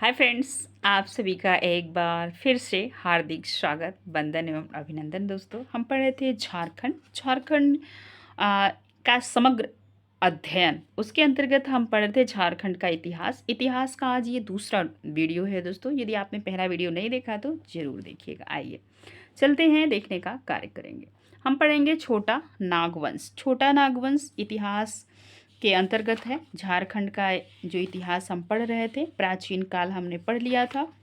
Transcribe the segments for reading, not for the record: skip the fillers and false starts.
Hi friends, आप सभी का एक बार फिर से हार्दिक स्वागत, वंदन एवं अभिनंदन। दोस्तों, हम पढ़ रहे थे झारखंड का समग्र अध्ययन। उसके अंतर्गत हम पढ़ रहे थे झारखंड का इतिहास का आज ये दूसरा वीडियो है। दोस्तों, यदि आपने पहला वीडियो नहीं देखा तो ज़रूर देखिएगा। आइए चलते हैं, देखने का कार्य करेंगे। हम पढ़ेंगे छोटा नागवंश। छोटा नागवंश इतिहास के अंतर्गत है। झारखंड का जो इतिहास हम पढ़ रहे थे, प्राचीन काल हमने पढ़ लिया था।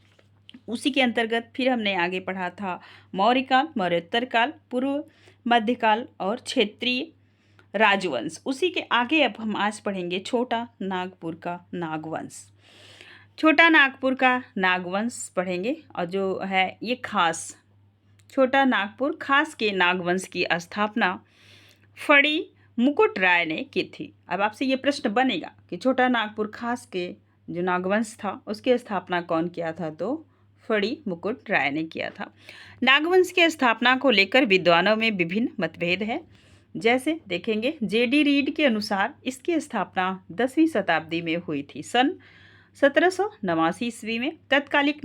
उसी के अंतर्गत फिर हमने आगे पढ़ा था मौर्य काल, मौर्योत्तर काल, पूर्व मध्यकाल और क्षेत्रीय राजवंश। उसी के आगे अब हम आज पढ़ेंगे छोटा नागपुर का नागवंश। छोटा नागपुर का नागवंश पढ़ेंगे, और जो है ये खास छोटा नागपुर खास के नागवंश की स्थापना फड़ी मुकुट राय ने की थी। अब आपसे ये प्रश्न बनेगा कि छोटा नागपुर खास के जो नागवंश था उसकी स्थापना कौन किया था, तो फड़ी मुकुट राय ने किया था। नागवंश की स्थापना को लेकर विद्वानों में विभिन्न मतभेद है। जैसे देखेंगे, जेडी रीड के अनुसार इसकी स्थापना 10वीं शताब्दी में हुई थी, सन 1789 ईस्वी में। तत्कालिक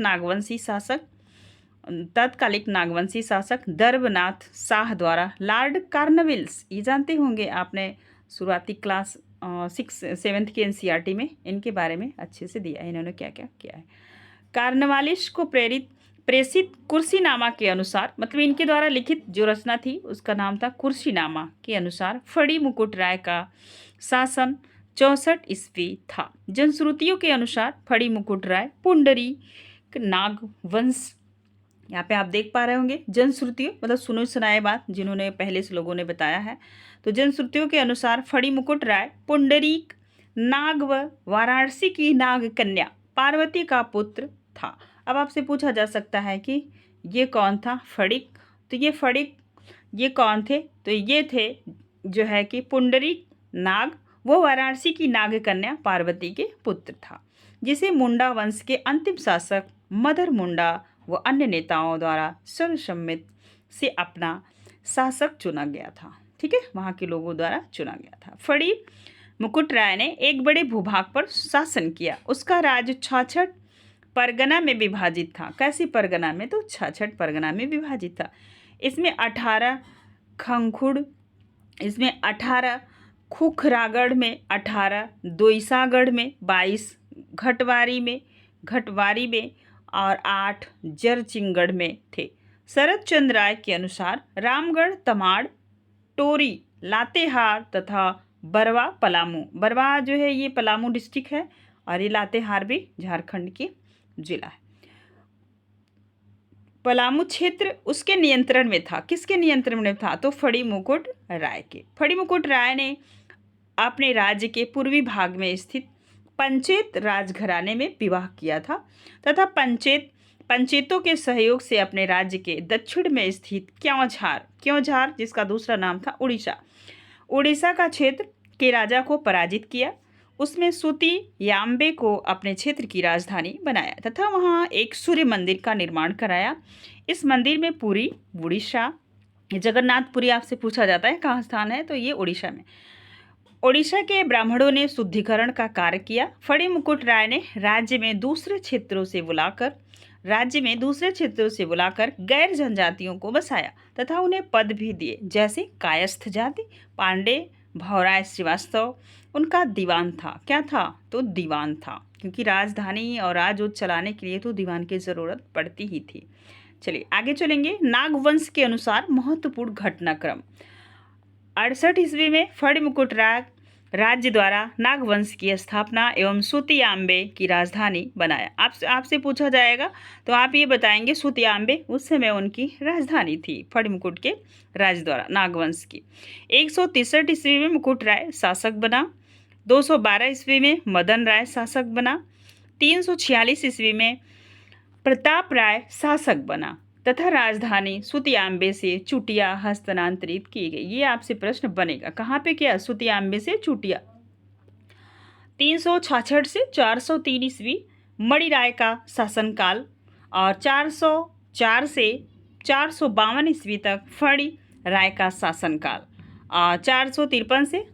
नागवंशी शासक दर्बनाथ शाह द्वारा लॉर्ड कार्नवेलिस, ये जानते होंगे आपने, शुरुआती क्लास 6-7 के एनसीईआरटी में इनके बारे में अच्छे से दिया है, इन्होंने क्या क्या किया है। कार्नवालिस को प्रेषित कुर्सीनामा के अनुसार, मतलब इनके द्वारा लिखित जो रचना थी उसका नाम था कुर्सीनामा के अनुसार, फड़ी मुकुट राय का शासन 64 ईस्वी था। जनश्रुतियों के अनुसार फड़ी मुकुट राय पुंडरी नागवंश, यहाँ पे आप देख पा रहे होंगे जनश्रुतियों मतलब सुनो सुनाए बात, जिन्होंने पहले से लोगों ने बताया है। तो जनश्रुतियों के अनुसार फड़ी मुकुट राय पुंडरीक नाग व वाराणसी की नाग कन्या पार्वती का पुत्र था। अब आपसे पूछा जा सकता है कि ये कौन था फड़िक, तो ये फड़िक ये कौन थे, तो ये थे जो है कि पुंडरीक नाग, वो वाराणसी की नाग कन्या पार्वती के पुत्र था, जिसे मुंडा वंश के अंतिम शासक मदर मुंडा व अन्य नेताओं द्वारा सर्वसम्मति से अपना शासक चुना गया था। ठीक है, वहाँ के लोगों द्वारा चुना गया था। फड़ी मुकुट राय ने एक बड़े भूभाग पर शासन किया। उसका राज्य 66 परगना में विभाजित था। कैसी परगना में, तो 66 परगना में विभाजित था। इसमें 18 खंखुड़, इसमें 18 खुखरागढ़ में, 18 दोईसागढ़ में, 22 घटवारी में और 8 जरचिंगढ़ में थे। शरद चंद्र राय के अनुसार रामगढ़, तमाड़, टोरी, लातेहार तथा बरवा पलामू, बरवा जो है ये पलामू डिस्ट्रिक्ट है और ये लातेहार भी झारखंड की जिला है। पलामू क्षेत्र उसके नियंत्रण में था। किसके नियंत्रण में था, तो फड़ी मुकुट राय के। फड़ी मुकुट राय ने अपने राज्य के पूर्वी भाग में स्थित पंचेत राजघराने में विवाह किया था तथा पंचेतों के सहयोग से अपने राज्य के दक्षिण में स्थित क्योंझार जिसका दूसरा नाम था उड़ीसा का क्षेत्र के राजा को पराजित किया। उसमें सूती याम्बे को अपने क्षेत्र की राजधानी बनाया तथा वहाँ एक सूर्य मंदिर का निर्माण कराया। इस मंदिर में पूरी उड़ीसा, जगन्नाथपुरी आपसे पूछा जाता है कहाँ स्थान है, तो ये उड़ीसा में। ओडिशा के ब्राह्मणों ने शुद्धिकरण का कार्य किया। फड़ी मुकुट राय ने राज्य में दूसरे क्षेत्रों से बुलाकर गैर जनजातियों को बसाया तथा उन्हें पद भी दिए, जैसे कायस्थ जाति, पांडे, भौराय श्रीवास्तव उनका दीवान था। क्या था, तो दीवान था, क्योंकि राजधानी और राजउत चलाने के लिए तो दीवान की जरूरत पड़ती ही थी। चलिए आगे चलेंगे। नागवंश के अनुसार महत्वपूर्ण घटनाक्रम। 68 ईस्वी में फड़ी मुकुट राय राज्य द्वारा नागवंश की स्थापना एवं सूतियाम्बे की राजधानी बनाया। आपसे पूछा जाएगा तो आप ये बताएंगे सूतियाम्बे उस समय उनकी राजधानी थी, फड़ी मुकुट के राज्य द्वारा नागवंश की। 163 ईस्वी में मुकुट राय शासक बना। 212 ईस्वी में मदन राय शासक बना। 346 ईस्वी में प्रताप राय शासक बना तथा राजधानी सूतियाम्बे से चुटिया हस्तांतरित की गई। ये आपसे प्रश्न बनेगा, कहाँ पे किया, सूतियाम्बे से चुटिया। 366 से 403 ईस्वी मणिराय का शासनकाल और 404 से 452 ईस्वी तक फड़ी राय का शासनकाल और 453 से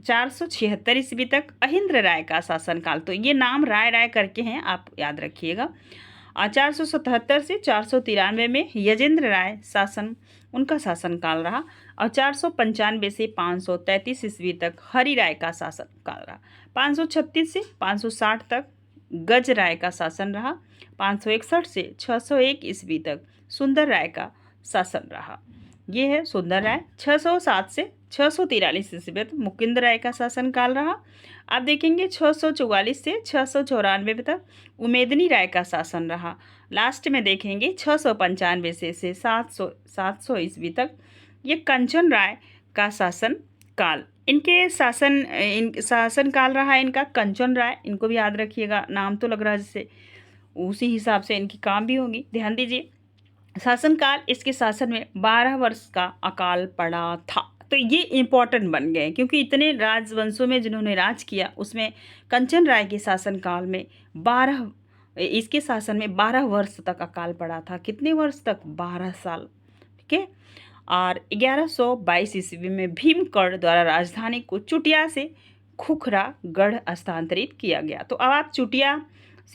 476 ईस्वी तक अहिंद्र राय का शासनकाल। तो ये नाम राय राय करके हैं, आप याद रखिएगा। 477 से 493 में यजेंद्र राय शासन, उनका शासनकाल रहा। और 495 से 533 ईस्वी तक हरि राय का शासनकाल रहा। 536 से 560 तक गज राय का शासन रहा। 561 से 601 ईस्वी तक सुंदर राय का शासन रहा। ये है सुंदर राय। 607 से 643 ईस्वी तक मुकुंद राय का शासनकाल रहा। आप देखेंगे 644 से 694 तक उमेदनी राय का शासन रहा। लास्ट में देखेंगे 695 से 700 ईस्वी तक ये कंचन राय का शासन काल, इनके शासन काल रहा इनका कंचन राय। इनको भी याद रखिएगा, नाम तो लग रहा है जैसे उसी हिसाब से इनकी काम भी होगी। ध्यान दीजिए, शासनकाल, इसके शासन में 12 वर्ष का अकाल पड़ा था। तो ये इम्पोर्टेंट बन गए क्योंकि इतने राजवंशों में जिन्होंने राज किया उसमें कंचन राय के शासनकाल में इसके शासन में 12 वर्ष तक अकाल पड़ा था। कितने वर्ष तक? 12 साल। ठीक है। और 1122 ईस्वी में भीमकर्ण द्वारा राजधानी को चुटिया से खुखरागढ़ स्थानांतरित किया गया। तो अब आप चुटिया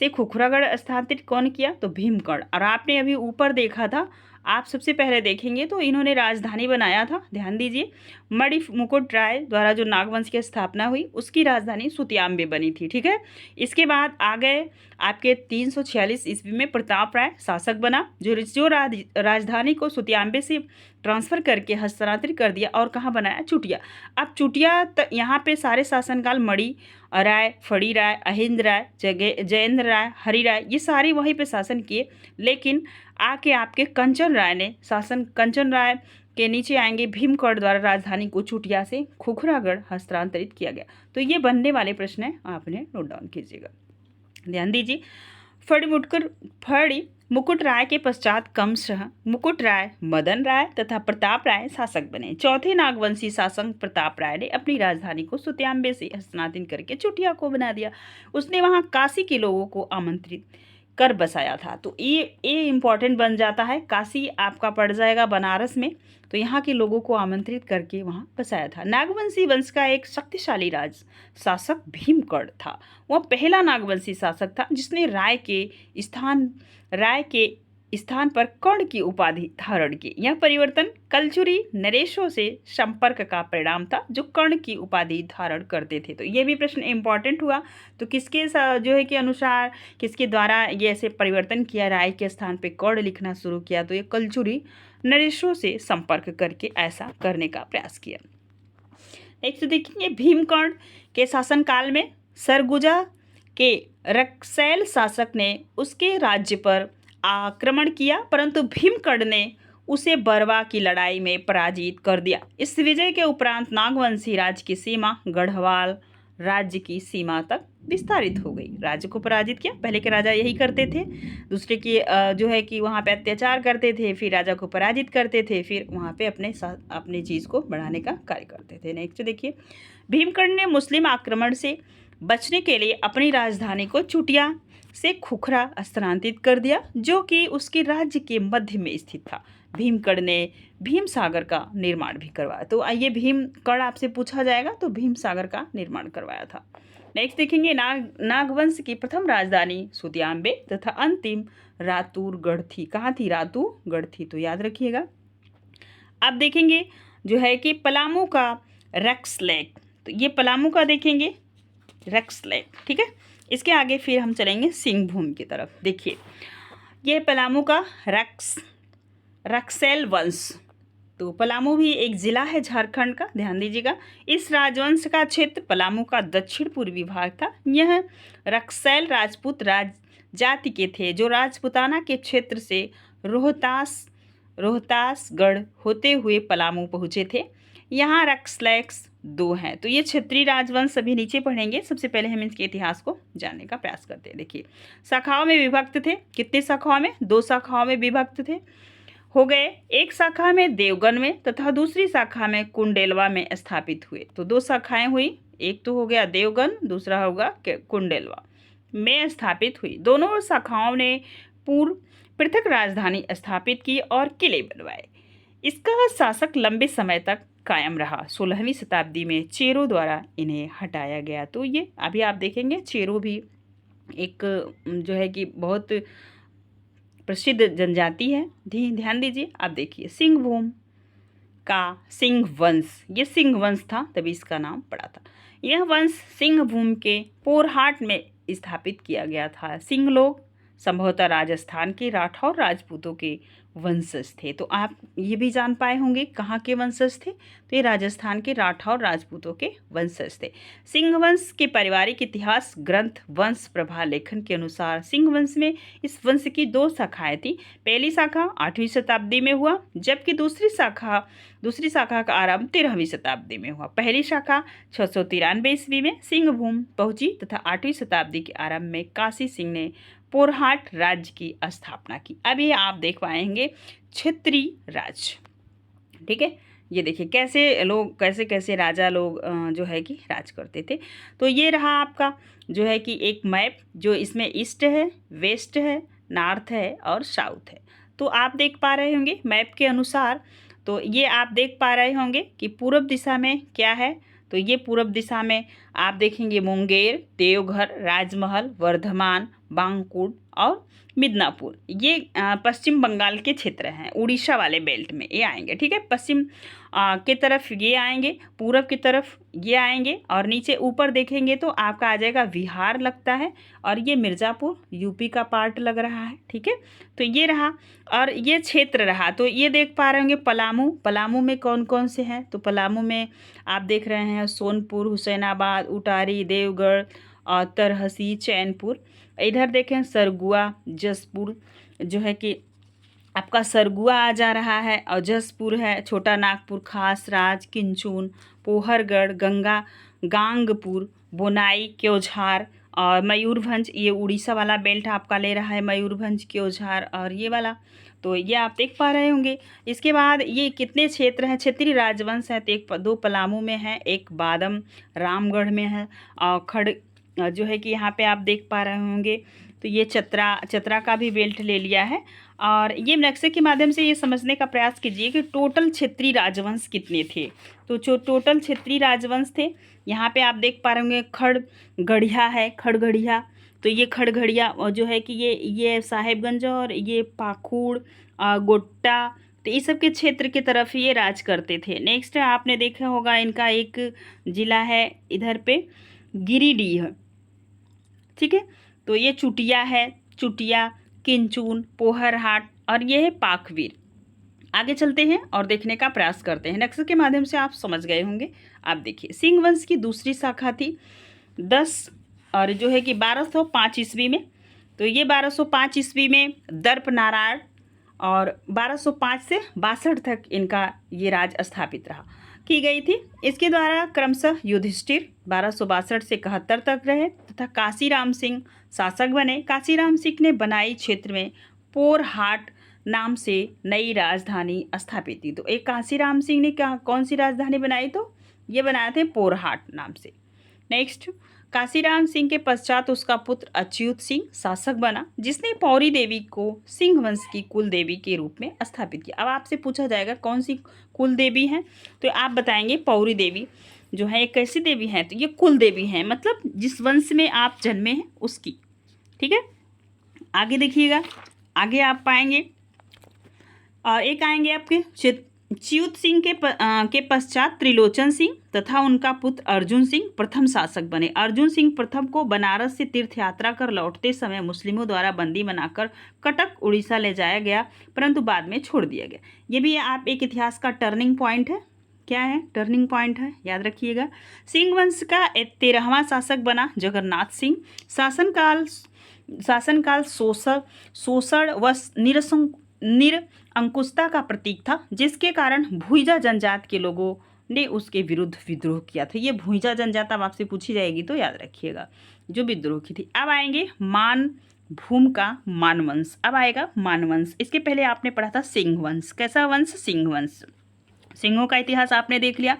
से खुखरागढ़ स्थानांतरित कौन किया? तो भीमकर्ण। और आपने अभी ऊपर देखा था, आप सबसे पहले देखेंगे तो इन्होंने राजधानी बनाया था। ध्यान दीजिए, मणि मुकुट राय द्वारा जो नागवंश की स्थापना हुई उसकी राजधानी सुतियाम्बे बनी थी। ठीक है। इसके बाद आ गए आपके 346 ईस्वी में प्रताप राय शासक बना, जो राजधानी को सुतियाम्बे से ट्रांसफर करके हस्तांतरित कर दिया और कहाँ बनाया? चुटिया। अब चुटिया यहाँ पे सारे शासनकाल मणि राय, फड़ी राय, अहिंद राय, जयेंद्र राय, हरि राय, ये सारे वहीं पे शासन किए। लेकिन आके आपके कंचन राय ने शासन, कंचन राय के नीचे आएंगे भीमकर्ण द्वारा राजधानी को चुटिया से खुखरागढ़ हस्तांतरित किया गया। तो ये बनने वाले प्रश्न है, आपने नोट डाउन कीजिएगा। ध्यान दीजिए, फड़ी मुकुट राय के पश्चात कमशः मुकुट राय, मदन राय तथा प्रताप राय शासक बने। चौथे नागवंशी शासक प्रताप राय ने अपनी राजधानी को सुतियाम्बे से हस्तांतरित करके चुटिया को बना दिया। उसने वहां काशी के लोगों को आमंत्रित कर बसाया था। तो ये इम्पॉर्टेंट बन जाता है। काशी आपका पड़ जाएगा बनारस में, तो यहाँ के लोगों को आमंत्रित करके वहाँ बसाया था। नागवंशी वंश का एक शक्तिशाली राज शासक भीमकर्ण था। वह पहला नागवंशी शासक था जिसने राय के स्थान पर कर्ण की उपाधि धारण की। यह परिवर्तन कलचुरी नरेशों से संपर्क का परिणाम था जो कर्ण की उपाधि धारण करते थे। तो ये भी प्रश्न इंपॉर्टेंट हुआ। तो किसके जो है कि अनुसार किसके द्वारा ये ऐसे परिवर्तन किया, राय के स्थान पे कर्ण लिखना शुरू किया? तो ये कलचुरी नरेशों से संपर्क करके ऐसा करने का प्रयास किया। नेक्स्ट देखेंगे, भीमकर्ण के शासनकाल में सरगुजा के रक्सैल शासक ने उसके राज्य पर आक्रमण किया, परंतु भीमकर्ण ने उसे बरवा की लड़ाई में पराजित कर दिया। इस विजय के उपरांत नागवंशी राज्य की सीमा गढ़वाल राज्य की सीमा तक विस्तारित हो गई। राज्य को पराजित किया। पहले के राजा यही करते थे, दूसरे की जो है कि वहाँ पे अत्याचार करते थे, फिर राजा को पराजित करते थे, फिर वहाँ पे अपने चीज़ को बढ़ाने का कार्य करते थे। नेक्स्ट देखिए, भीमकर्ण ने मुस्लिम आक्रमण से बचने के लिए अपनी राजधानी को चुटिया से खुखरा स्थानांतरित कर दिया, जो कि उसके राज्य के मध्य में स्थित था। भीमकर्ण ने भीम सागर का निर्माण भी करवाया। तो आइए, भीमकर्ण आपसे पूछा जाएगा, तो भीम सागर का निर्माण करवाया था। नेक्स्ट देखेंगे, नागवंश की प्रथम राजधानी सुतियाम्बे तथा अंतिम रातूरगढ़ थी। कहाँ थी? रातूरगढ़ थी। तो याद रखिएगा। अब देखेंगे जो है कि पलामू का रक्स लेक। तो ये पलामू का देखेंगे रक्स लेक। ठीक है। इसके आगे फिर हम चलेंगे सिंहभूम की तरफ। देखिए, ये पलामू का रक्सैल वंश। तो पलामू भी एक ज़िला है झारखंड का। ध्यान दीजिएगा, इस राजवंश का क्षेत्र पलामू का दक्षिण पूर्वी भाग था। यह रक्सैल राजपूत जाति के थे जो राजपूताना के क्षेत्र से रोहतासगढ़ होते हुए पलामू पहुँचे थे। यहाँ रक्सलैक्स 2 हैं। तो ये क्षेत्रीय राजवंश सभी नीचे पढ़ेंगे। सबसे पहले हम इसके इतिहास को जानने का प्रयास करते हैं। देखिए, शाखाओं में विभक्त थे। कितने शाखाओं में? 2 शाखाओं में विभक्त थे हो गए। एक शाखा में देवगन में तथा दूसरी शाखा में कुंडेलवा में स्थापित हुए। तो 2 शाखाएं हुई, एक तो हो गया देवगन, दूसरा होगा कुंडेलवा में स्थापित हुई। दोनों शाखाओं ने पूर्व पृथक राजधानी स्थापित की और किले बनवाए। इसका शासक लंबे समय तक कायम रहा। 16वीं शताब्दी में चेरों द्वारा इन्हें हटाया गया। तो ये अभी आप देखेंगे चेरों भी एक जो है कि बहुत प्रसिद्ध जनजाति है। ध्यान दीजिए। आप देखिए सिंहभूम का सिंह वंश, ये सिंह वंश था तभी इसका नाम पड़ा था। यह वंश सिंहभूम के पोरहाट में स्थापित किया गया था। सिंह लोग संभवतः राजस्थान के राठौर राजपूतों के वंशज थे। तो आप ये भी जान पाए होंगे कहाँ के वंशज थे, तो ये राजस्थान के राठौर राजपूतों के वंशज थे। सिंह वंश के पारिवारिक इतिहास ग्रंथ वंश प्रभा लेखन के अनुसार सिंह वंश में इस वंश की 2 शाखाएं थी। पहली शाखा 8वीं शताब्दी में हुआ, जबकि दूसरी शाखा का आरंभ 13वीं शताब्दी में हुआ। पहली शाखा 693 ईस्वी में सिंहभूम पहुंची तथा 8वीं शताब्दी के आरंभ में काशी सिंह ने पोरहाट राज्य की स्थापना की। अभी आप देख पाएंगे क्षेत्रीय राज्य। ठीक है, ये देखिए कैसे कैसे राजा लोग जो है कि राज करते थे। तो ये रहा आपका जो है कि एक मैप, जो इसमें ईस्ट है, वेस्ट है, नॉर्थ है और साउथ है। तो आप देख पा रहे होंगे मैप के अनुसार, तो ये आप देख पा रहे होंगे कि पूर्व दिशा में क्या है। तो ये पूर्व दिशा में आप देखेंगे मुंगेर, देवघर, राजमहल, वर्धमान, बांकुड़ और मिदनापुर। ये पश्चिम बंगाल के क्षेत्र हैं, उड़ीसा वाले बेल्ट में ये आएंगे। ठीक है, पश्चिम के तरफ ये आएंगे, पूरब की तरफ ये आएंगे और नीचे ऊपर देखेंगे तो आपका आ जाएगा बिहार लगता है, और ये मिर्ज़ापुर यूपी का पार्ट लग रहा है। ठीक है, तो ये रहा और ये क्षेत्र रहा। तो ये देख पा रहे होंगे पलामू में कौन कौन से हैं। तो पलामू में आप देख रहे हैं सोनपुर, हुसैनाबाद, उटारी, देवगढ़ और तरहसी, चैनपुर। इधर देखें सरगुआ, जसपुर जो है कि आपका सरगुआ आ जा रहा है, और जसपुर है, छोटा नागपुर, खास राज, किंचून, पोहरगढ़, गांगपुर, बोनाई, क्योझार और मयूरभंज। ये उड़ीसा वाला बेल्ट आपका ले रहा है, मयूरभंज, क्योझार और ये वाला। तो ये आप देख पा रहे होंगे। इसके बाद ये कितने क्षेत्र हैं, क्षेत्रीय राजवंश है। तो 2 पलामू में है, एक बादम रामगढ़ में है, और खड़ जो है कि यहाँ पे आप देख पा रहे होंगे। तो ये चतरा का भी बेल्ट ले लिया है। और ये नक्शे के माध्यम से ये समझने का प्रयास कीजिए कि टोटल क्षेत्रीय राजवंश कितने थे। तो जो टोटल क्षेत्रीय राजवंश थे, यहाँ पे आप देख पा रहे होंगे खड़गढ़िया है, खड़गढ़िया। तो ये खड़गढ़िया जो है कि ये साहेबगंज और ये पाखुड़, गोट्टा, तो इस सब के क्षेत्र की तरफ ये राज करते थे। नेक्स्ट आपने देखा होगा इनका एक जिला है इधर पे गिरिडीह। ठीक है, तो ये चुटिया है, चुटिया, किंचून, पोहरहाट और ये है पाकवीर। आगे चलते हैं और देखने का प्रयास करते हैं। नक्शे के माध्यम से आप समझ गए होंगे। आप देखिए सिंह वंश की दूसरी शाखा थी 10 और जो है कि 1205 ईस्वी में। तो ये 1205 ईस्वी में दर्प नारायण, और 1205 से 62 तक इनका ये राज स्थापित रहा की गई थी। इसके द्वारा क्रमशः युधिष्ठिर 1262 से 71 तक रहे तथा काशीराम सिंह शासक बने। काशीराम सिंह ने बनाई क्षेत्र में पोरहाट नाम से नई राजधानी स्थापित की। तो एक काशीराम सिंह ने कौन सी राजधानी बनाई, तो ये बनाए थे पोरहाट नाम से। नेक्स्ट काशीराम सिंह के पश्चात उसका पुत्र अच्युत सिंह शासक बना, जिसने पौरी देवी को सिंह वंश की कुल देवी के रूप में स्थापित किया। अब आपसे पूछा जाएगा कौन सी कुल देवी है, तो आप बताएंगे पौरी देवी जो है एक कैसी देवी है, तो ये कुल देवी है, मतलब जिस वंश में आप जन्मे हैं उसकी। ठीक है, आगे देखिएगा, आगे आप पाएंगे एक आएंगे आपके च्युत सिंह के पश्चात त्रिलोचन सिंह तथा उनका पुत्र अर्जुन सिंह प्रथम शासक बने। अर्जुन सिंह प्रथम को बनारस से तीर्थ यात्रा कर लौटते समय मुस्लिमों द्वारा बंदी बनाकर कटक उड़ीसा ले जाया गया, परंतु बाद में छोड़ दिया गया। ये भी आप एक इतिहास का टर्निंग पॉइंट है। क्या है टर्निंग पॉइंट है, याद रखिएगा। सिंह वंश का 13वां शासक बना जगन्नाथ सिंह। शासनकाल शोषण व निरंकुशता का प्रतीक था, जिसके कारण भुइजा जनजाति के लोगों ने उसके विरुद्ध विद्रोह किया था। ये भुइजा जनजाति अब आपसे पूछी जाएगी तो याद रखिएगा, जो विद्रोह की थी। अब आएंगे मानभूम का मानवंश। अब आएगा मानवंश। इसके पहले आपने पढ़ा था सिंह वंश। कैसा वंश? सिंह वंश। सिंहों का इतिहास आपने देख लिया।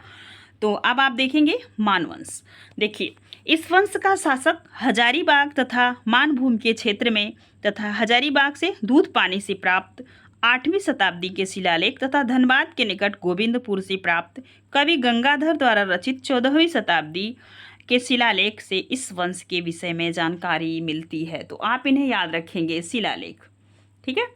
तो अब आप देखेंगे मानवंश। देखिए इस वंश का शासक हजारीबाग तथा मानभूम के क्षेत्र में तथा हजारीबाग से दूध पानी से प्राप्त 8वीं शताब्दी के शिलालेख तथा धनबाद के निकट गोविंदपुर से प्राप्त कवि गंगाधर द्वारा रचित 14वीं शताब्दी के शिलालेख से इस वंश के विषय में जानकारी मिलती है। तो आप इन्हें याद रखेंगे, शिलालेख, ठीक है।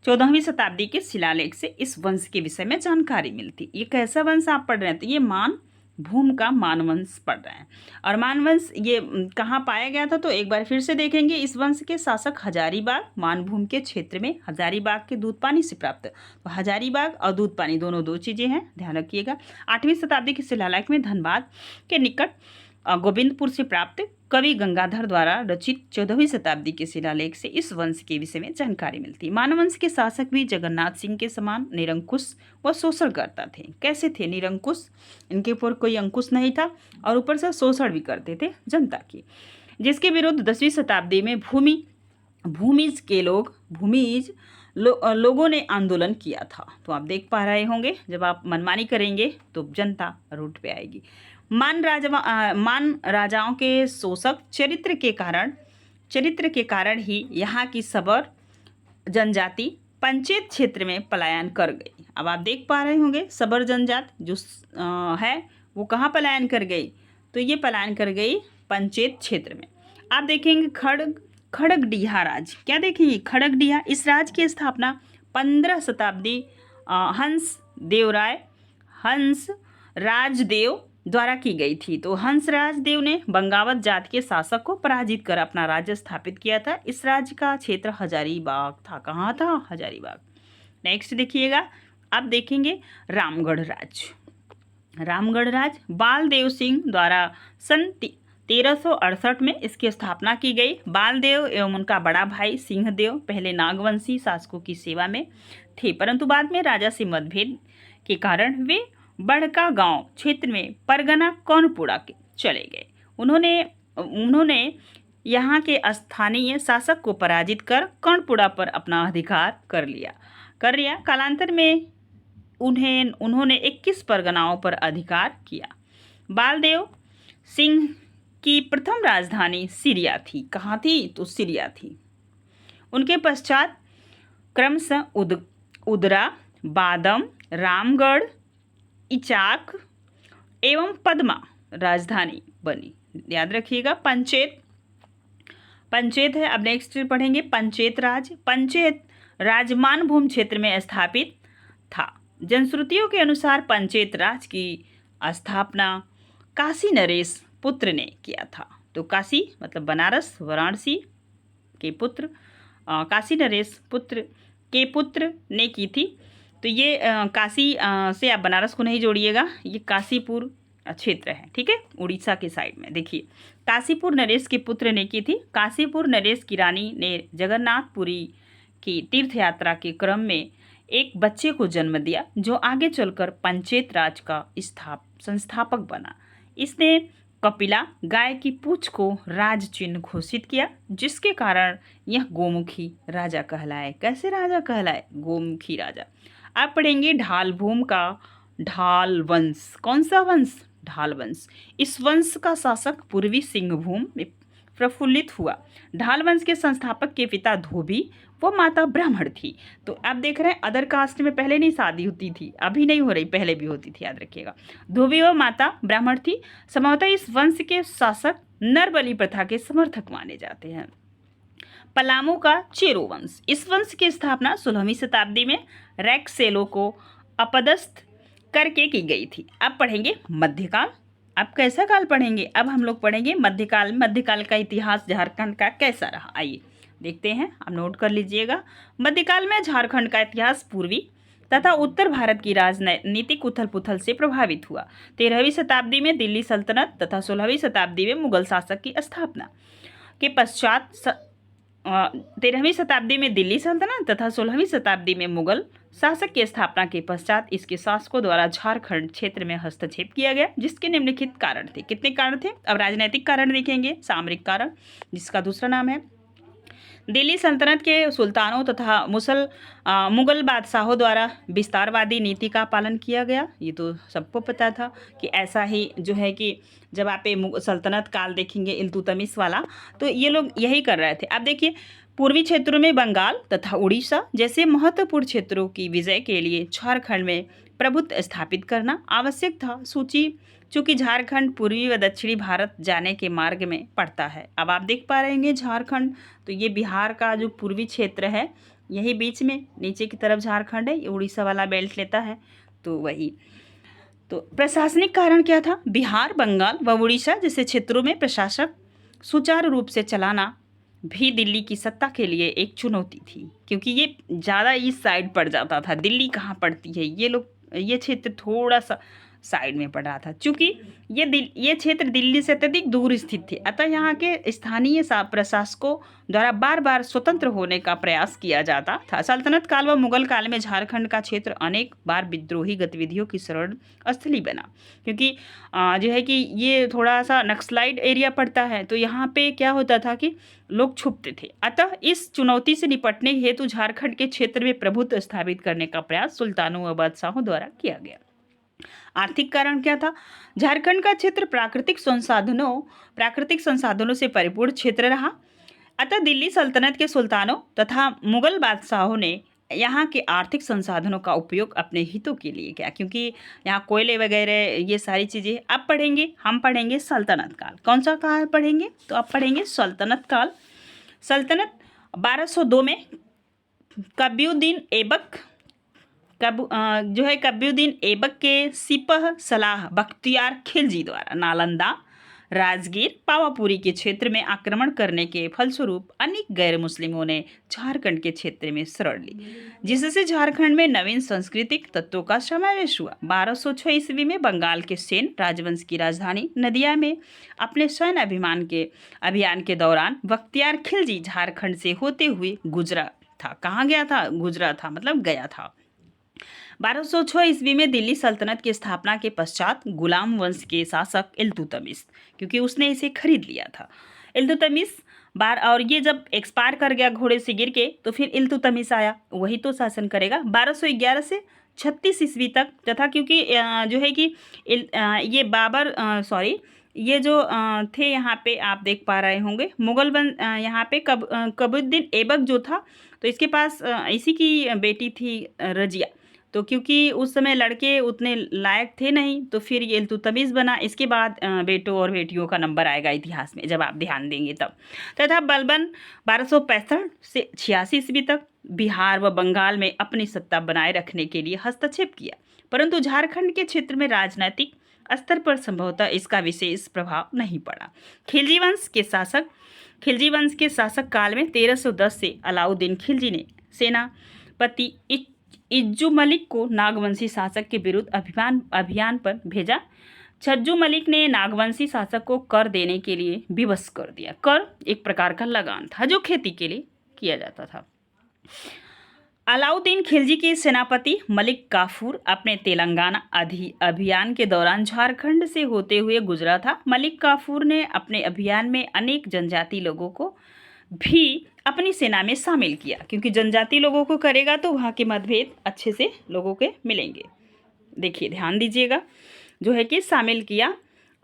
14वीं शताब्दी के शिलालेख से इस वंश के विषय में जानकारी मिलती। ये कैसा वंश आप पढ़ रहे हैं? तो ये मानभूम का मानवंश पढ़ रहे हैं। और मानवंश ये कहाँ पाया गया था? तो एक बार फिर से देखेंगे, इस वंश के शासक हजारीबाग मानभूम के क्षेत्र में हजारीबाग के दूध पानी से प्राप्त। तो हजारीबाग और दूध पानी दोनों दो चीज़ें हैं, ध्यान रखिएगा। 8वीं शताब्दी के शिलालेख में धनबाद के निकट गोविंदपुर से प्राप्त कवि गंगाधर द्वारा रचित 14वीं शताब्दी के शिलालेख से इस वंश के विषय में जानकारी मिलती है। मानवंश के शासक भी जगन्नाथ सिंह के समान निरंकुश व शोषण करता थे। कैसे थे? निरंकुश, इनके ऊपर कोई अंकुश नहीं था और ऊपर से शोषण भी करते थे जनता की, जिसके विरुद्ध 10वीं शताब्दी में भूमिज लोगों ने आंदोलन किया था। तो आप देख पा रहे होंगे, जब आप मनमानी करेंगे तो जनता रूट पे आएगी। मान राजाओं के शोषक चरित्र के कारण ही यहाँ की सबर जनजाति पंचेत क्षेत्र में पलायन कर गई। अब आप देख पा रहे होंगे, सबर जनजात जो है वो कहाँ पलायन कर गई? तो ये पलायन कर गई पंचेत क्षेत्र में। आप देखेंगे खड़गडीहा राज, क्या देखेंगे? खड़गडीहा, इस राज की स्थापना 15 शताब्दी हंस राजदेव द्वारा की गई थी। तो हंस राजदेव ने बंगावत जाति के शासक को पराजित कर अपना राज्य स्थापित किया था। इस राज्य का क्षेत्र हजारीबाग था। कहाँ था? हजारीबाग। नेक्स्ट देखिएगा, अब देखेंगे रामगढ़ राज बालदेव सिंह द्वारा सन 1368 में इसकी स्थापना की गई। बालदेव एवं उनका बड़ा भाई सिंहदेव पहले नागवंशी शासकों की सेवा में थे, परंतु बाद में राजा से मतभेद के कारण वे बड़का गांव क्षेत्र में परगना कौनपुरा के चले गए। उन्होंने यहाँ के स्थानीय शासक को पराजित कर कर्णपुरा पर अपना अधिकार कर लिया। कालांतर में उन्होंने 21 परगनाओं पर अधिकार किया। बालदेव सिंह की प्रथम राजधानी सिरिया थी। कहाँ थी? तो सिरिया थी। उनके पश्चात क्रमशः उदरा, बादम, रामगढ़, इचाक एवं पद्मा राजधानी बनी। याद रखिएगा, पंचेत है। अब नेक्स्ट पढ़ेंगे पंचेत राज मानभूम क्षेत्र में स्थापित था। जनश्रुतियों के अनुसार पंचेत राज की स्थापना काशी नरेश पुत्र ने किया था। तो काशी मतलब बनारस, वाराणसी के पुत्र काशी नरेश के पुत्र ने की थी। तो ये काशी से आप बनारस को नहीं जोड़िएगा, ये काशीपुर क्षेत्र है, ठीक है, उड़ीसा के साइड में। देखिए, काशीपुर नरेश के पुत्र ने की थी। काशीपुर नरेश की रानी ने जगन्नाथपुरी की तीर्थ यात्रा के क्रम में एक बच्चे को जन्म दिया, जो आगे चलकर पंचेत राज का संस्थापक बना। इसने कपिला गाय की पूंछ को राज चिन्ह घोषित किया, जिसके कारण यह गोमुखी राजा कहलाए। कैसे राजा कहलाए? गोमुखी राजा। आप पढ़ेंगे ढालभूम का ढाल वंश। कौन सा वंश? ढाल वंश। इस वंश का शासक पूर्वी सिंहभूम में प्रफुल्लित हुआ। ढाल वंश के संस्थापक के पिता धोबी व माता ब्राह्मण थी। तो आप देख रहे हैं, अदर कास्ट में पहले नहीं शादी होती थी, अभी नहीं हो रही, पहले भी होती थी, याद रखिएगा। धोबी व माता ब्राह्मण थी। संभवतः इस वंश के शासक नरबली प्रथा के समर्थक माने जाते हैं। पलामू का चेरो वंश। इस वंश की स्थापना 16वीं शताब्दी में रैक्सेलो को अपदस्थ करके की गई थी। अब पढ़ेंगे मध्यकाल। अब कैसा काल पढ़ेंगे? अब हम लोग पढ़ेंगे मध्यकाल। मध्यकाल का इतिहास झारखंड का कैसा रहा, आइए देखते हैं। आप नोट कर लीजिएगा। मध्यकाल में झारखंड का इतिहास पूर्वी तथा उत्तर भारत की राजनीतिक उथल पुथल से प्रभावित हुआ। 13वीं शताब्दी में दिल्ली सल्तनत तथा 16वीं शताब्दी में मुगल शासक की स्थापना के पश्चात 13वीं शताब्दी में दिल्ली सल्तनत तथा 16वीं शताब्दी में मुगल शासक की स्थापना के पश्चात इसके शासकों द्वारा झारखंड क्षेत्र में हस्तक्षेप किया गया, जिसके निम्नलिखित कारण थे। कितने कारण थे? अब राजनीतिक कारण देखेंगे, सामरिक कारण जिसका दूसरा नाम है। दिल्ली सल्तनत के सुल्तानों तथा मुगल बादशाहों द्वारा विस्तारवादी नीति का पालन किया गया। ये तो सबको पता था कि ऐसा ही जो है कि जब आप सल्तनत काल देखेंगे इल्तुतमिश वाला, तो ये लोग यही कर रहे थे। अब देखिए, पूर्वी क्षेत्रों में बंगाल तथा उड़ीसा जैसे महत्वपूर्ण क्षेत्रों की विजय के लिए झारखंड में प्रभुत्व स्थापित करना आवश्यक था। सूची चूंकि झारखंड पूर्वी व दक्षिणी भारत जाने के मार्ग में पड़ता है। अब आप देख पा रहे होंगे झारखंड, तो ये बिहार का जो पूर्वी क्षेत्र है, यही बीच में नीचे की तरफ झारखंड है, ये उड़ीसा वाला बेल्ट लेता है, तो वही। तो प्रशासनिक कारण क्या था? बिहार, बंगाल व उड़ीसा जैसे क्षेत्रों में प्रशासक सुचारू रूप से चलाना भी दिल्ली की सत्ता के लिए एक चुनौती थी, क्योंकि ये ज़्यादा इस साइड पड़ जाता था। दिल्ली कहाँ पड़ती है, ये क्षेत्र थोड़ा सा साइड में पड़ रहा था, क्योंकि ये क्षेत्र दिल्ली से अत्यधिक दूर स्थित थे। अतः यहाँ के स्थानीय प्रशासकों द्वारा बार बार स्वतंत्र होने का प्रयास किया जाता था। सल्तनत काल व मुगल काल में झारखंड का क्षेत्र अनेक बार विद्रोही गतिविधियों की शरण स्थली बना, क्योंकि जो है कि ये थोड़ा सा नक्सलाइट एरिया पड़ता है, तो यहाँ पे क्या होता था कि लोग छुपते थे। अतः इस चुनौती से निपटने हेतु झारखंड के क्षेत्र में प्रभुत्व स्थापित करने का प्रयास सुल्तानों व बादशाहों द्वारा किया गया। आर्थिक कारण क्या था? झारखंड का क्षेत्र प्राकृतिक संसाधनों से परिपूर्ण क्षेत्र रहा। अतः दिल्ली सल्तनत के सुल्तानों तथा मुगल बादशाहों ने यहाँ के आर्थिक संसाधनों का उपयोग अपने हितों के लिए किया, क्योंकि यहाँ कोयले वगैरह ये सारी चीज़ें अब पढ़ेंगे, हम पढ़ेंगे सल्तनत काल। कौन सा काल पढ़ेंगे? तो अब पढ़ेंगे सल्तनत काल। सल्तनत 1202 में कब्युद्दीन ऐबक के सिपह सलाह बख्तियार खिलजी द्वारा नालंदा, राजगीर, पावापुरी के क्षेत्र में आक्रमण करने के फलस्वरूप अनेक गैर मुस्लिमों ने झारखंड के क्षेत्र में शरण ली, जिससे झारखंड में नवीन सांस्कृतिक तत्वों का समावेश हुआ। 1206 ईस्वी में बंगाल के सेन राजवंश की राजधानी नदिया में अपने सैन्य अभियान के दौरान बख्तियार खिलजी झारखंड से होते हुए गुजरा था। कहाँ गया था? गुजरा था, मतलब गया था। 1206 ईस्वी में दिल्ली सल्तनत की स्थापना के पश्चात गुलाम वंश के शासक इल्तुतमिश, क्योंकि उसने इसे खरीद लिया था, इल्तुतमिश और ये जब एक्सपायर कर गया घोड़े से गिर के, तो फिर इल्तुतमिश आया, वही तो शासन करेगा 1211 से 36 ईस्वी तक। तथा क्योंकि जो है कि ये बाबर ये जो थे यहाँ पे आप देख पा रहे होंगे मुगल यहाँ पे कबुद्दीन ऐबक जो था, तो इसके पास इसी की बेटी थी रजिया, तो क्योंकि उस समय लड़के उतने लायक थे नहीं, तो फिर ये इल्तुतमिश बना। इसके बाद बेटों और बेटियों का नंबर आएगा इतिहास में, जब आप ध्यान देंगे तब। तथा बलबन 1265 से 86 ईस्वी तक बिहार व बंगाल में अपनी सत्ता बनाए रखने के लिए हस्तक्षेप किया, परंतु झारखंड के क्षेत्र में राजनीतिक स्तर पर संभवतः इसका विशेष प्रभाव नहीं पड़ा। खिलजी वंश के शासक काल में 1310 से अलाउद्दीन खिलजी ने सेनापति इज्जू मलिक को नागवंशी शासक के विरुद्ध अभियान पर भेजा। छज्जू मलिक ने नागवंशी शासक को कर देने के लिए विवश कर दिया। कर एक प्रकार का लगान था जो खेती के लिए किया जाता था। अलाउद्दीन खिलजी के सेनापति मलिक काफूर अपने तेलंगाना अभियान के दौरान झारखंड से होते हुए गुजरा था। मलिक काफूर ने अपने अभियान में अनेक जनजाति लोगों को भी अपनी सेना में शामिल किया, क्योंकि जनजाति लोगों को करेगा तो वहाँ के मतभेद अच्छे से लोगों के मिलेंगे। देखिए, ध्यान दीजिएगा, जो है कि शामिल किया।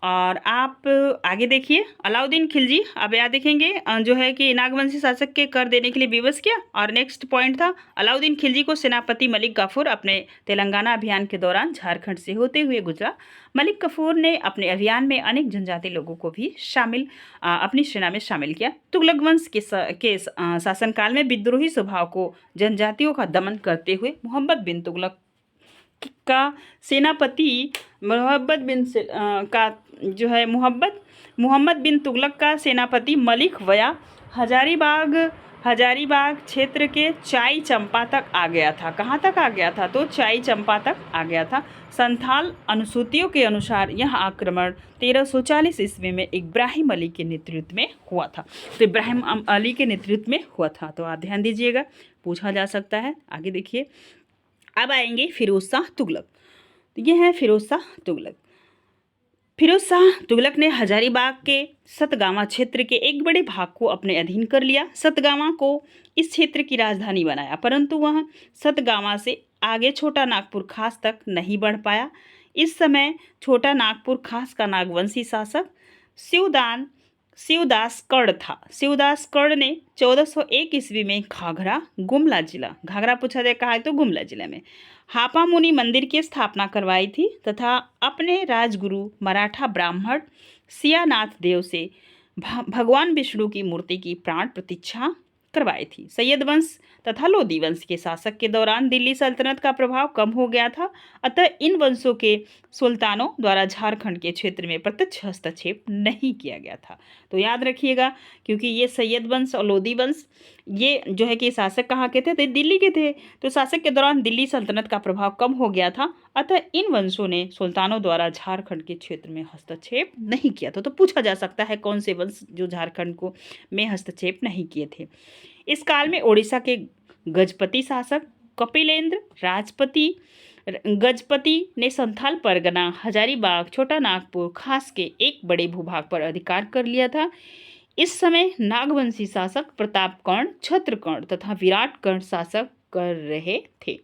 और आप आगे देखिए, अलाउद्दीन खिलजी, अब यहाँ देखेंगे जो है कि नागवंशी शासक के कर देने के लिए विवश किया। और नेक्स्ट पॉइंट था, अलाउद्दीन खिलजी को सेनापति मलिक काफूर अपने तेलंगाना अभियान के दौरान झारखंड से होते हुए गुजरा। मलिक काफूर ने अपने अभियान में अनेक जनजाति लोगों को भी अपनी सेना में शामिल किया। तुगलक वंश के शासनकाल में विद्रोही स्वभाव को जनजातियों का दमन करते हुए मोहम्मद बिन तुगलक का सेनापति मोहम्मद बिन तुगलक का सेनापति मलिक वया हजारीबाग क्षेत्र के चाई चंपा तक आ गया था। कहाँ तक आ गया था? तो चाई चंपा तक आ गया था। संथाल अनुसूचियों के अनुसार यह आक्रमण 1340 ईस्वी में इब्राहिम अली के नेतृत्व में हुआ था। तो इब्राहिम अली के नेतृत्व में हुआ था, तो आप ध्यान दीजिएगा, पूछा जा सकता है। आगे देखिए, अब आएंगे फिरोज शाह तुगलक। तो ये है फिरोज शाह तुगलक। फिरोज शाह तुगलक ने हजारीबाग के सतगावा क्षेत्र के एक बड़े भाग को अपने अधीन कर लिया। सतगावा को इस क्षेत्र की राजधानी बनाया, परंतु वह सतगावा से आगे छोटा नागपुर खास तक नहीं बढ़ पाया। इस समय छोटा नागपुर खास का नागवंशी शासक शिवदान शिवदास कर्ण था। शिवदास कर्ण ने 1401 ईस्वी में घाघरा गुमला जिला, घाघरा पूछा जाए कहा है तो गुमला जिला में हापा मुनि मंदिर की स्थापना करवाई थी तथा अपने राजगुरु मराठा ब्राह्मण सियानाथ देव से भगवान विष्णु की मूर्ति की प्राण प्रतिष्ठा करवाई थी। सैयद वंश तथा लोदी वंश के शासक के दौरान दिल्ली सल्तनत का प्रभाव कम हो गया था, अतः इन वंशों के सुल्तानों द्वारा झारखंड के क्षेत्र में प्रत्यक्ष हस्तक्षेप नहीं किया गया था। तो याद रखिएगा, क्योंकि ये सैयद वंश और लोदी वंश ये जो है कि शासक कहाँ के थे, तो दिल्ली के थे। तो शासक के दौरान दिल्ली सल्तनत का प्रभाव कम हो गया था, अतः इन वंशों ने सुल्तानों द्वारा झारखंड के क्षेत्र में हस्तक्षेप नहीं किया था। तो पूछा जा सकता है कौन से वंश जो झारखंड को में हस्तक्षेप नहीं किए थे। इस काल में ओडिशा के गजपति शासक कपिलेंद्र राजपति गजपति ने संथाल परगना, हजारीबाग, छोटा नागपुर खास के एक बड़े भूभाग पर अधिकार कर लिया था। इस समय नागवंशी शासक प्रतापकर्ण, छत्रकर्ण तथा विराटकर्ण शासक कर रहे थे।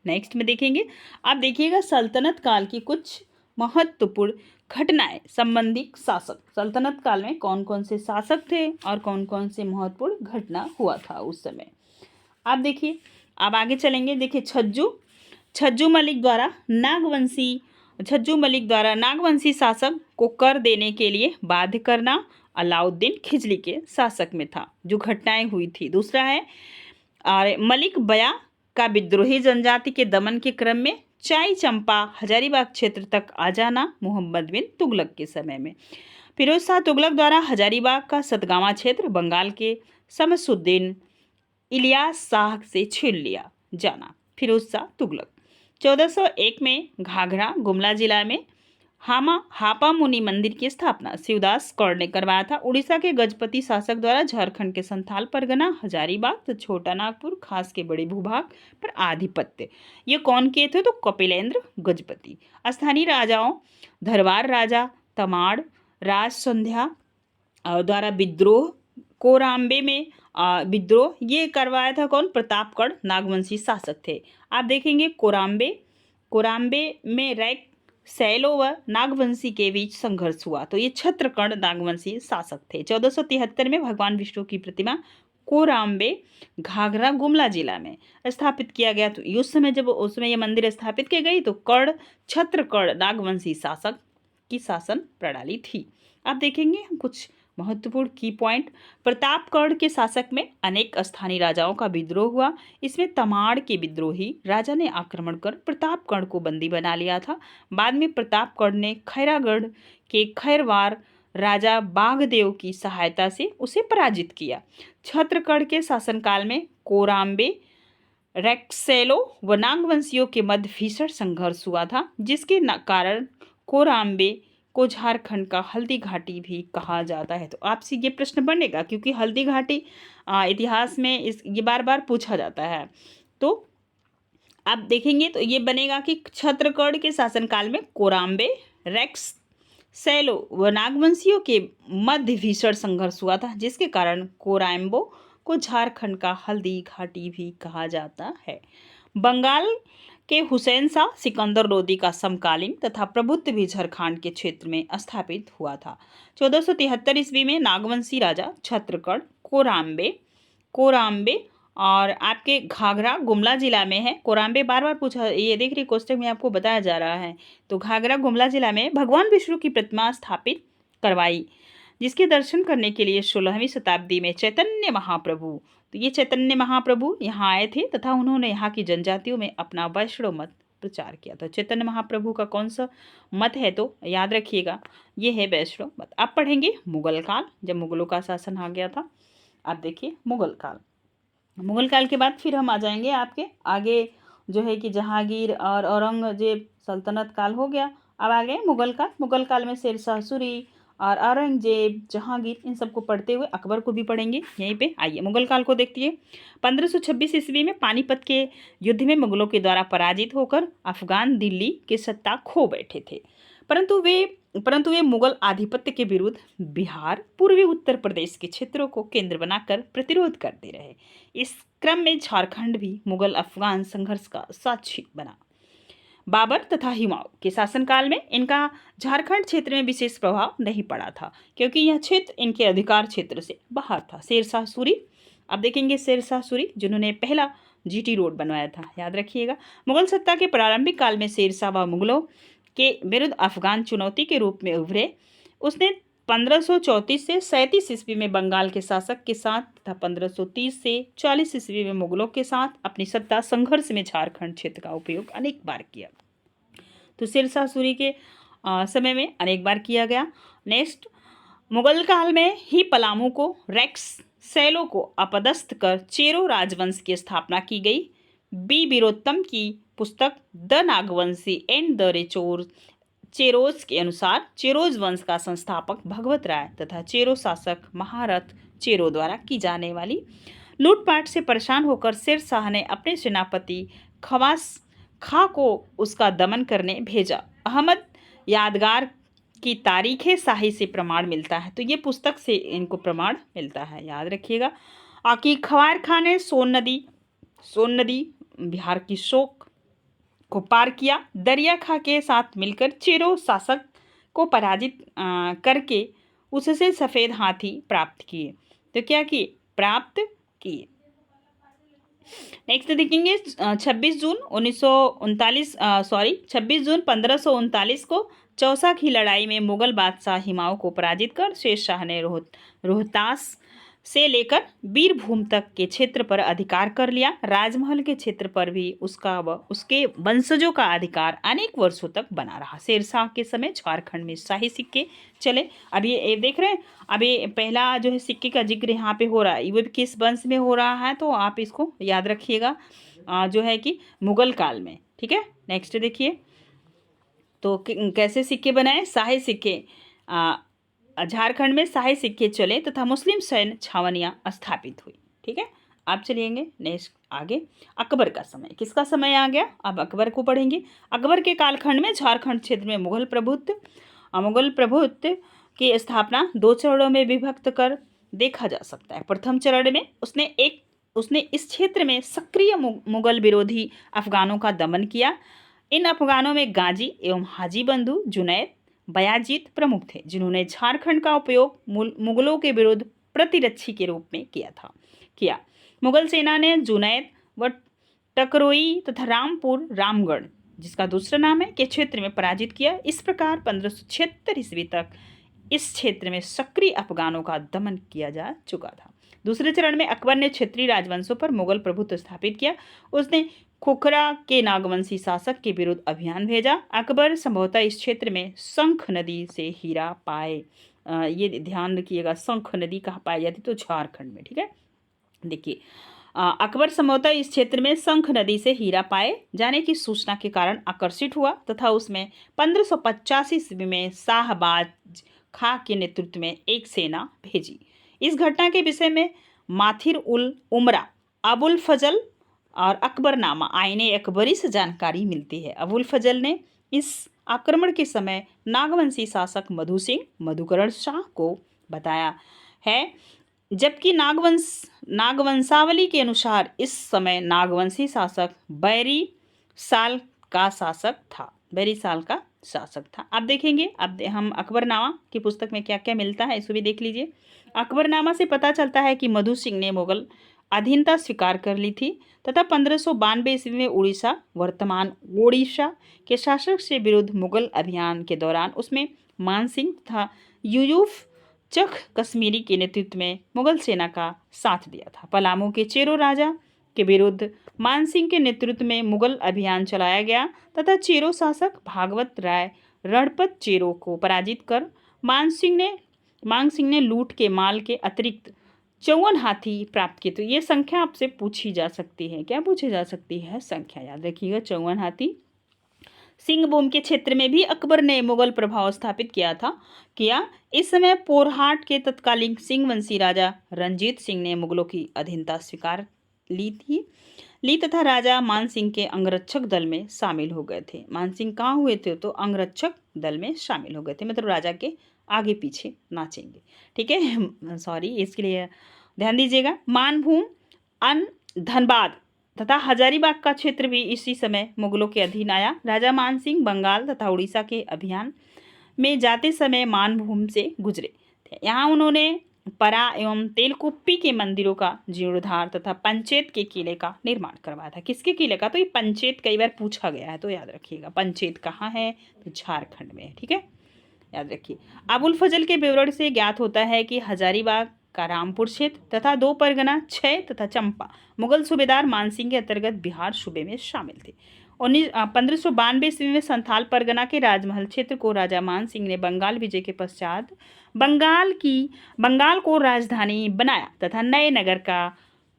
नेक्स्ट में देखेंगे, आप देखिएगा सल्तनत काल की कुछ महत्वपूर्ण घटनाएं संबंधी शासक। सल्तनत काल में कौन कौन से शासक थे और कौन कौन से महत्वपूर्ण घटना हुआ था उस समय, आप देखिए। अब आगे चलेंगे, देखिए छज्जू मलिक द्वारा नागवंशी शासक को कर देने के लिए बाध्य करना अलाउद्दीन खिजली के शासक में था, जो घटनाएं हुई थी। दूसरा है और मलिक बया का विद्रोही जनजाति के दमन के क्रम में चाई चंपा हजारीबाग क्षेत्र तक आ जाना मोहम्मद बिन तुगलक के समय में। फिरोज शाह तुगलक द्वारा हजारीबाग का सतगावा क्षेत्र बंगाल के शमसुद्दीन इलियास शाह से छीन लिया जाना। फिरोज शाह तुगलक 1401 में घाघरा गुमला जिला में हापा मुनि मंदिर की स्थापना शिवदास कौर ने करवाया था। उड़ीसा के गजपति शासक द्वारा झारखंड के संथाल परगना, हजारीबाग तो छोटा नागपुर खास के बड़े भूभाग पर आधिपत्य, ये कौन किए थे, तो कपिलेंद्र गजपति। स्थानीय राजाओं धरवार राजा तमाड़ राज संध्या द्वारा विद्रोह, कोराम्बे में विद्रोह ये करवाया था कौन, प्रतापगढ़ नागवंशी शासक थे। आप देखेंगे कोराम्बे में रैक सैलो व नागवंशी के बीच संघर्ष हुआ, तो ये छत्रकर्ण नागवंशी शासक थे। 1473 में भगवान विष्णु की प्रतिमा कोराम्बे घाघरा गुमला जिला में स्थापित किया गया। तो उस समय जब उसमें यह मंदिर स्थापित की गई तो छत्रकर्ण नागवंशी शासक की शासन प्रणाली थी। आप देखेंगे हम कुछ महत्वपूर्ण की पॉइंट। प्रतापगढ़ के शासक में अनेक स्थानीय राजाओं का विद्रोह हुआ। इसमें तमाड़ के विद्रोही राजा ने आक्रमण कर प्रतापगढ़ को बंदी बना लिया था। बाद में प्रतापगढ़ ने खैरागढ़ के खैरवार राजा बागदेव की सहायता से उसे पराजित किया। छत्रगढ़ के शासनकाल में कोराम्बे, रैक्सेलो व नागवंशियों के मध्य भीषण संघर्ष हुआ था, जिसके कारण कोराम्बे को झारखंड का हल्दी घाटी भी कहा जाता है। तो आपसे ये प्रश्न बनेगा, क्योंकि हल्दी घाटी इतिहास में ये बार बार पूछा जाता है। तो आप देखेंगे तो ये बनेगा कि छत्रगढ़ के शासनकाल में कोराम्बे, रैक्स सैलो व नागवंशियों के मध्य भीषण संघर्ष हुआ था, जिसके कारण कोराम्बो को झारखंड का हल्दी घाटी भी कहा जाता है। बंगाल के हुसैन शाह सिकंदर लोदी का समकालीन तथा प्रभुत्व भी झारखंड के क्षेत्र में स्थापित हुआ था। 1473 ईस्वी में नागवंशी राजा छत्रगढ़ कोराम्बे और आपके घाघरा गुमला जिला में है। कोराम्बे बार बार पूछा, ये देख रही क्वेश्चन में आपको बताया जा रहा है। तो घाघरा गुमला जिला में भगवान विष्णु की प्रतिमा स्थापित करवाई, जिसके दर्शन करने के लिए 16वीं शताब्दी में चैतन्य महाप्रभु, तो ये चैतन्य महाप्रभु यहाँ आए थे तथा उन्होंने यहाँ की जनजातियों में अपना वैष्णव मत प्रचार किया था। चैतन्य महाप्रभु का कौन सा मत है, तो याद रखिएगा ये है वैष्णव मत। आप पढ़ेंगे मुगल काल, जब मुगलों का शासन आ गया था। आप देखिए मुगल काल के बाद फिर हम आ जाएंगे आपके आगे जो है कि जहांगीर और औरंगजेब सल्तनत काल हो गया। अब आ गए मुगल काल में शेरशाह सूरी और औरंगजेब, जहांगीर, इन सबको पढ़ते हुए अकबर को भी पढ़ेंगे यहीं पे। आइए मुगल काल को देखती है। 1526 ईस्वी में पानीपत के युद्ध में मुगलों के द्वारा पराजित होकर अफगान दिल्ली की सत्ता खो बैठे थे, परंतु वे मुगल आधिपत्य के विरुद्ध बिहार, पूर्वी उत्तर प्रदेश के क्षेत्रों को केंद्र बनाकर प्रतिरोध करते रहे। इस क्रम में झारखंड भी मुगल अफगान संघर्ष का साक्षी बना। बाबर तथा हुमायूं के शासनकाल में इनका झारखंड क्षेत्र में विशेष प्रभाव नहीं पड़ा था, क्योंकि यह क्षेत्र इनके अधिकार क्षेत्र से बाहर था। शेरशाह सूरी, अब देखेंगे शेरशाह सूरी जिन्होंने पहला जीटी रोड बनवाया था, याद रखिएगा। मुगल सत्ता के प्रारंभिक काल में शेरशाह व मुगलों के विरुद्ध अफगान चुनौती के रूप में उभरे। उसने 1534 से 37 ईस्वी में बंगाल के शासक के साथ तथा 1530 से 40 ईस्वी में मुगलों के साथ अपनी सत्ता संघर्ष में झारखंड क्षेत्र का उपयोग अनेक बार किया। तो शेरशाह सूरी के समय में अनेक बार किया गया। नेक्स्ट, मुगल काल में ही पलामू को रेक्स सैलो को अपदस्थ कर चेरो राजवंश की स्थापना की गई। बी वीरोत्तम की पुस्तक the Nagvanshi and the Cheros के अनुसार चेरोज वंश का संस्थापक भगवत राय तथा चेरो शासक महारथ चेरो द्वारा की जाने वाली लूटपाट से परेशान होकर शेरशाह ने अपने सेनापति खवास खां को उसका दमन करने भेजा। अहमद यादगार की तारीख शाही से प्रमाण मिलता है, तो ये पुस्तक से इनको प्रमाण मिलता है, याद रखिएगा। कि खवार खां ने सोन नदी बिहार की शोक को पार किया। दरिया खां के साथ मिलकर चेरो शासक को पराजित करके उससे सफ़ेद हाथी प्राप्त किए। तो क्या किए? प्राप्त किए। नेक्स्ट देखेंगे 26 जून 1539 को चौसा की लड़ाई में मुगल बादशाह हुमायूं को पराजित कर शेरशाह ने रोहतास से लेकर बीरभूम तक के क्षेत्र पर अधिकार कर लिया। राजमहल के क्षेत्र पर भी उसका व उसके वंशजों का अधिकार अनेक वर्षों तक बना रहा। शेरशाह के समय झारखंड में शाही सिक्के चले। अब ये देख रहे हैं, अभी पहला जो है सिक्के का जिक्र यहाँ पे हो रहा है, वो किस वंश में हो रहा है, तो आप इसको याद रखिएगा, जो है कि मुगल काल में। ठीक है, नेक्स्ट देखिए, तो कैसे सिक्के बनाए? शाही सिक्के, झारखंड में शाही सिक्के चले तथा मुस्लिम सैन्य छावनियां स्थापित हुई। ठीक है, आप चलिएंगे नेक्स्ट आगे। अकबर का समय, किसका समय आ गया? अब अकबर को पढ़ेंगे। अकबर के कालखंड में झारखंड क्षेत्र में मुगल प्रभुत्व की स्थापना 2 चरणों में विभक्त कर देखा जा सकता है। प्रथम चरण में उसने इस क्षेत्र में सक्रिय मुगल विरोधी अफगानों का दमन किया। इन अफगानों में गाजी एवं हाजी बंधु जुनैद बयाजीत प्रमुख थे, जिन्होंने झारखंड का उपयोग मुगलों के विरुद्ध प्रतिरक्षी के रूप में किया। मुगल सेना ने जुनैद व टकरोई तथा रामगढ़, जिसका दूसरा नाम है, के क्षेत्र में पराजित किया। इस प्रकार 1576 ईस्वी तक इस क्षेत्र में सक्रिय अफगानों का दमन किया जा चुका था। दूसरे चरण में अकबर ने क्षेत्रीय राजवंशों पर मुगल प्रभुत्व स्थापित किया। उसने खोखरा के नागवंशी शासक के विरुद्ध अभियान भेजा। अकबर संभवतः इस क्षेत्र में शंख नदी से हीरा पाए। ये ध्यान रखिएगा, शंख नदी कहाँ पाई जाती? तो झारखंड में। ठीक है, देखिए, अकबर संभवतः इस क्षेत्र में शंख नदी से हीरा पाए जाने की सूचना के कारण आकर्षित हुआ तथा उसमें 1585 ईस्वी में शाहबाज खां के नेतृत्व में एक सेना भेजी। इस घटना के विषय में माथिर उल उमरा, अबुल फजल और अकबरनामा आईने अकबरी से जानकारी मिलती है। अबुल फजल ने इस आक्रमण के समय नागवंशी शासक मधुकरण शाह को बताया है, जबकि नागवंशावली के अनुसार इस समय नागवंशी शासक बैरी साल का शासक था। अब देखेंगे, अब हम अकबरनामा की पुस्तक में क्या क्या मिलता है इसको भी देख लीजिए। अकबरनामा से पता चलता है कि मधु सिंह ने मुगल अधीनता स्वीकार कर ली थी तथा 1592 ईस्वी में वर्तमान ओडिशा के शासक से विरुद्ध मुगल अभियान के दौरान उसमें मान सिंह तथा यूयुफ चख कश्मीरी के नेतृत्व में मुगल सेना का साथ दिया था। पलामू के चेरो राजा के विरुद्ध मान सिंह के नेतृत्व में मुगल अभियान चलाया गया तथा चेरो शासक भागवत राय रणपत चेरो को पराजित कर मान सिंह ने लूट के माल के अतिरिक्त 54 हाथी प्राप्त किए। तो ये संख्या आपसे पूछी जा सकती है। क्या पूछी जा सकती है? संख्या, याद रखिएगा, 54 हाथी। सिंहभूम के क्षेत्र में भी अकबर ने मुगल प्रभाव स्थापित किया। इस समय पोरहाट के तत्कालीन सिंहवंशी राजा रंजीत सिंह ने मुगलों की अधीनता स्वीकार ली तथा राजा मान सिंह के अंगरक्षक दल में शामिल हो गए थे। मान सिंह कहाँ हुए थे? तो अंगरक्षक दल में शामिल हो गए थे, मतलब राजा के आगे पीछे नाचेंगे। ठीक है, सॉरी, इसके लिए ध्यान दीजिएगा। मानभूम धनबाद तथा हजारीबाग का क्षेत्र भी इसी समय मुगलों के अधीन आया। राजा मानसिंह बंगाल तथा उड़ीसा के अभियान में जाते समय मानभूम से गुजरे थे। यहाँ उन्होंने परा एवं तेलकुप्पी के मंदिरों का जीर्णोद्धार तथा पंचेत के किले का निर्माण करवाया था। किसके किले का? तो ये पंचेत कई बार पूछा गया है, तो याद रखिएगा। पंचेत कहाँ है? तो झारखंड में है, ठीक है, याद रखिए। अबुल फजल के विवरण से ज्ञात होता है कि हजारीबाग का रामपुर क्षेत्र तथा 2 परगना 6 तथा चंपा मुगल सूबेदार मानसिंह के अंतर्गत बिहार सूबे में शामिल थे। 1592 ईस्वी में संथाल परगना के राजमहल क्षेत्र को राजा मान सिंह ने बंगाल विजय के पश्चात बंगाल को राजधानी बनाया तथा नए नगर का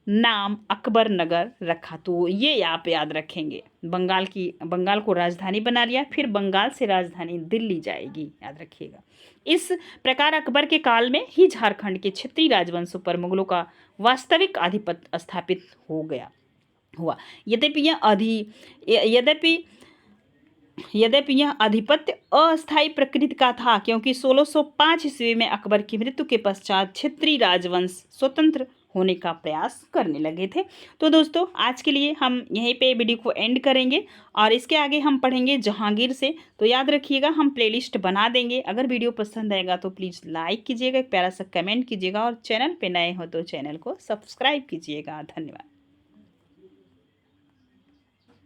नाम अकबर नगर रखा। तो ये आप याद रखेंगे, बंगाल को राजधानी बना लिया, फिर बंगाल से राजधानी दिल्ली जाएगी, याद रखिएगा। इस प्रकार अकबर के काल में ही झारखंड के क्षत्रिय राजवंशों पर मुगलों का वास्तविक आधिपत्य स्थापित हुआ। यद्यपि यह आधिपत्य अस्थायी प्रकृति का था, क्योंकि 1605 ईस्वी में अकबर की मृत्यु के पश्चात क्षत्रिय राजवंश स्वतंत्र होने का प्रयास करने लगे थे। तो दोस्तों आज के लिए हम यहीं पे वीडियो को एंड करेंगे और इसके आगे हम पढ़ेंगे जहांगीर से। तो याद रखिएगा, हम प्लेलिस्ट बना देंगे। अगर वीडियो पसंद आएगा तो प्लीज़ लाइक कीजिएगा, एक प्यारा सा कमेंट कीजिएगा और चैनल पे नए हो तो चैनल को सब्सक्राइब कीजिएगा। धन्यवाद।